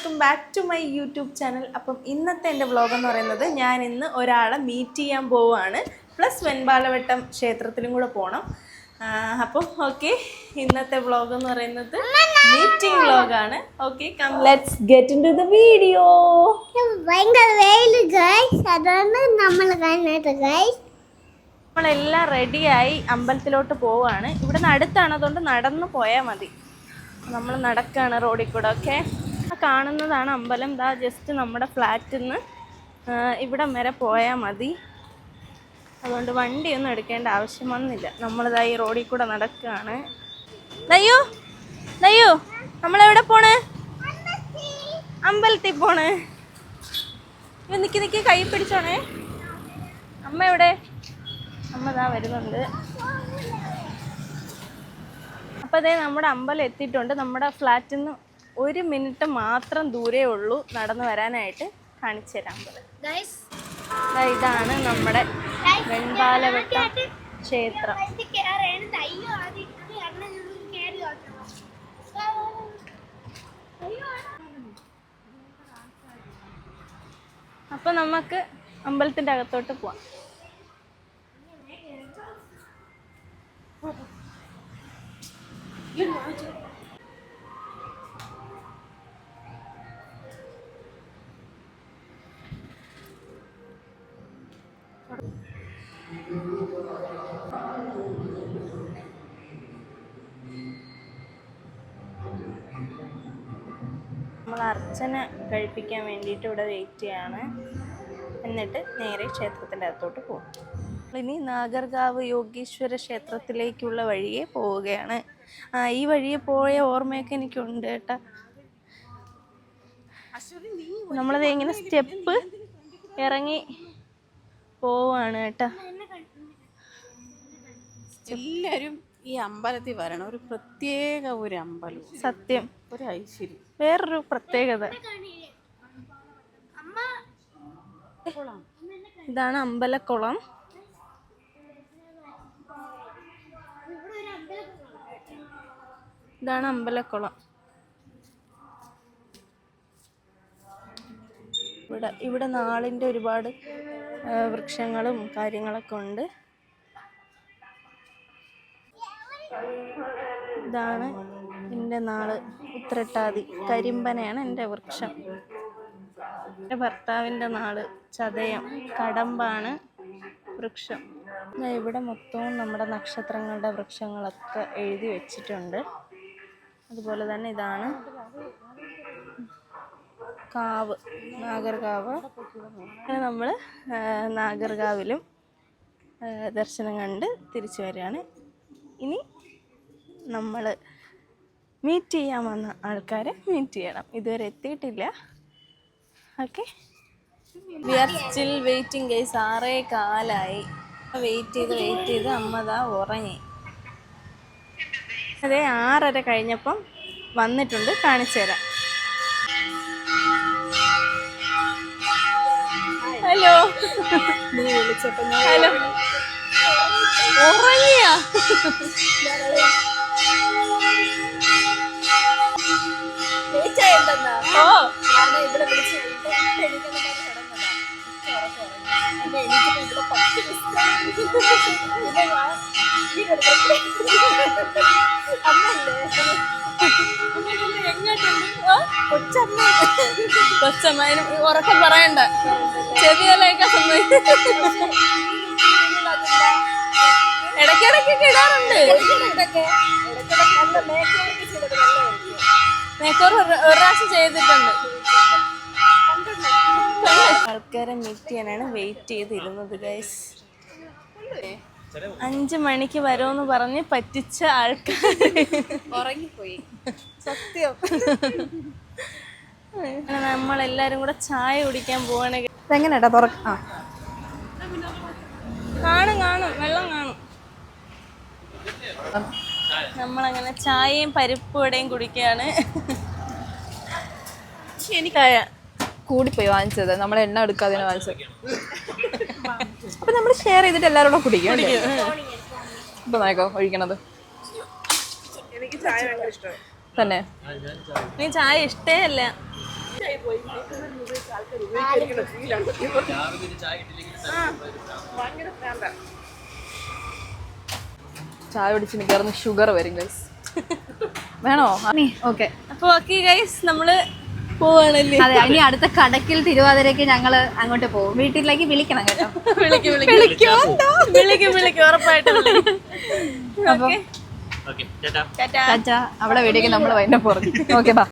Welcome back to my YouTube channel. അപ്പം ഇന്നത്തെ എൻ്റെ വ്ളോഗ് എന്ന് പറയുന്നത് ഞാൻ ഇന്ന് ഒരാളെ മീറ്റ് ചെയ്യാൻ പോവുകയാണ്. പ്ലസ് വെൺപാലവട്ടം ക്ഷേത്രത്തിലും കൂടെ പോകണം. അപ്പം ഓക്കെ, ഇന്നത്തെ വ്ളോഗ് എന്ന് പറയുന്നത് മീറ്റിംഗ് വ്ളോഗാണ്. Okay, come let's get into the video. നമ്മളെല്ലാം റെഡിയായി അമ്പലത്തിലോട്ട് പോവുകയാണ്. ഇവിടെ നിന്ന് അടുത്താണ്, അതുകൊണ്ട് നടന്നു പോയാൽ മതി. നമ്മൾ നടക്കുകയാണ് റോഡിൽ കൂടെ. ഓക്കെ, കാണുന്നതാണ് അമ്പലം. ദാ ജസ്റ്റ് നമ്മുടെ ഫ്ലാറ്റിൽ നിന്ന് ഇവിടം വരെ പോയാൽ മതി. അതുകൊണ്ട് വണ്ടിയൊന്നും എടുക്കേണ്ട ആവശ്യം വന്നില്ല. നമ്മളിതാ ഈ റോഡിൽ കൂടെ നടക്കുകയാണ്. ദയ്യോ ദയ്യോ, നമ്മളെവിടെ പോണേ? അമ്പലത്തിൽ പോണേ. നിൽക്കി നിൽക്കി, കൈ പിടിച്ചോണേ. അമ്മ എവിടെ? അമ്മ ഇതാ വരുന്നുണ്ട്. അപ്പോൾ അതേ നമ്മുടെ അമ്പലം എത്തിയിട്ടുണ്ട്. നമ്മുടെ ഫ്ലാറ്റിൽ നിന്ന് 1 മിനിറ്റ് മാത്രം ദൂരേ ഉള്ളൂ നടന്നു വരാനായിട്ട്. കാണിച്ചു തരാം അമ്പലം. ഇതാണ് നമ്മുടെ വെൺപാലവട്ടം ക്ഷേത്രം. അപ്പം നമുക്ക് അമ്പലത്തിൻ്റെ അകത്തോട്ട് പോവാം. നമ്മൾ അർച്ചന കഴിപ്പിക്കാൻ വേണ്ടിയിട്ട് ഇവിടെ വെയിറ്റ് ചെയ്യാണ്. എന്നിട്ട് നേരെ ക്ഷേത്രത്തിൻ്റെ അകത്തോട്ട് പോകും. ഇനി നാഗർകാവ് യോഗീശ്വര ക്ഷേത്രത്തിലേക്കുള്ള വഴിയെ പോവുകയാണ്. ഈ വഴിയെ പോയ ഓർമ്മയൊക്കെ എനിക്കുണ്ട് കേട്ടോ. നമ്മളത് ഇങ്ങനെ സ്റ്റെപ്പ് ഇറങ്ങി പോവാണ് കേട്ടോ. എല്ലാവരും ഈ അമ്പലത്തിൽ വരണം. ഒരു പ്രത്യേക ഒരു അമ്പലം, സത്യം, ഒരു ഐശ്വര്യം, വേറൊരു പ്രത്യേകത. ഇതാണ് അമ്പലക്കുളം. ഇതാണ് അമ്പലക്കുളം. ഇവിടെ നാളിൻ്റെ ഒരുപാട് വൃക്ഷങ്ങളും കാര്യങ്ങളൊക്കെ ഉണ്ട്. ഇതാണ് എൻ്റെ നാള്, ഉത്രട്ടാതി. കരിമ്പനയാണ് എൻ്റെ വൃക്ഷം. എൻ്റെ ഭർത്താവിൻ്റെ നാള് ചതയം, കടമ്പാണ് വൃക്ഷം. ഇവിടെ മൊത്തവും നമ്മുടെ നക്ഷത്രങ്ങളുടെ വൃക്ഷങ്ങളൊക്കെ എഴുതി വെച്ചിട്ടുണ്ട്. അതുപോലെ തന്നെ ഇതാണ് കാവ്, നാഗർകാവ്. അങ്ങനെ നമ്മൾ നാഗർകാവിലും ദർശനം കണ്ട് തിരിച്ചു വരികയാണ്. ഇനി നമ്മൾ മീറ്റ് ചെയ്യാൻ വന്ന ആൾക്കാരെ മീറ്റ് ചെയ്യണം. ഇതുവരെ എത്തിയിട്ടില്ല. Okay, we are still waiting guys. 6:15 wait ചെയ്ത് അമ്മതാ ഉറങ്ങി. അതെ, 6:30 കഴിഞ്ഞപ്പം വന്നിട്ടുണ്ട്. കാണിച്ചു തരാം. ഹലോ, ഹലോ, ഉറങ്ങിയാ? ഓ, ഇവിടെ വിളിച്ചു കൊച്ചമ്മ ഉറക്കം പറയണ്ട, ചെവിയല്ലേക്കാ സംഭവിക്കും. ഇടയ്ക്കിടയ്ക്കൊക്കെ ഇടാറുണ്ട്. മേക്കോർ ഒരു പ്രാവശ്യം ചെയ്തിട്ടുണ്ട്. ആൾക്കാരെ മീറ്റ് ചെയ്യാനാണ് വെയിറ്റ് ചെയ്തിരുന്നത് ഗൈസ്. 5 മണിക്ക് വരുമെന്ന് പറഞ്ഞ് പറ്റിച്ച ആൾക്കാർ ഉറങ്ങിപ്പോയി. സത്യം. നമ്മളെല്ലാരും കൂടെ ചായ കുടിക്കാൻ പോവാണ്. എങ്ങനെയാ തുറക്കാം? കാണും, വെള്ളം കാണും. നമ്മളങ്ങനെ ചായയും പരിപ്പ് വടയും കുടിക്കുകയാണ്. എനിക്കായ കൂടിപ്പോയി വാങ്ങിച്ചത്, നമ്മൾ എണ്ണ എടുക്കാതെ വാങ്ങിച്ചത്. അപ്പൊ നമ്മൾ ഷെയർ ചെയ്തിട്ട് എല്ലാവരും കൂടെ കുടിക്കും. ഇപ്പൊ നോക്കോ ഒഴിക്കണത്. എനിക്ക് ചായ ഭയങ്കര ഇഷ്ടമാണ്. തന്നെ? നീ ചായ ഇഷ്ടേ അല്ല. ചായ കുടിച്ച് മിക്കവാറും ഷുഗർ വരും ഗൈസ്. വേണോ? ഓക്കെ. അപ്പൊ ഓക്കെ ഗൈസ്, നമ്മള് പോവാണല്ലേ? അതെ, ഇനി അടുത്ത കടക്കിൽ തിരുവാതിരക്ക് ഞങ്ങള് അങ്ങോട്ട് പോകും. വീട്ടിലേക്ക് വിളിക്കണം കേട്ടോ. വിളിക്കും ഉറപ്പായിട്ടും. അവിടെ വീഡിയോക്ക് നമ്മൾ വൈകിട്ട് പോകും. ഓക്കെ, ബാ.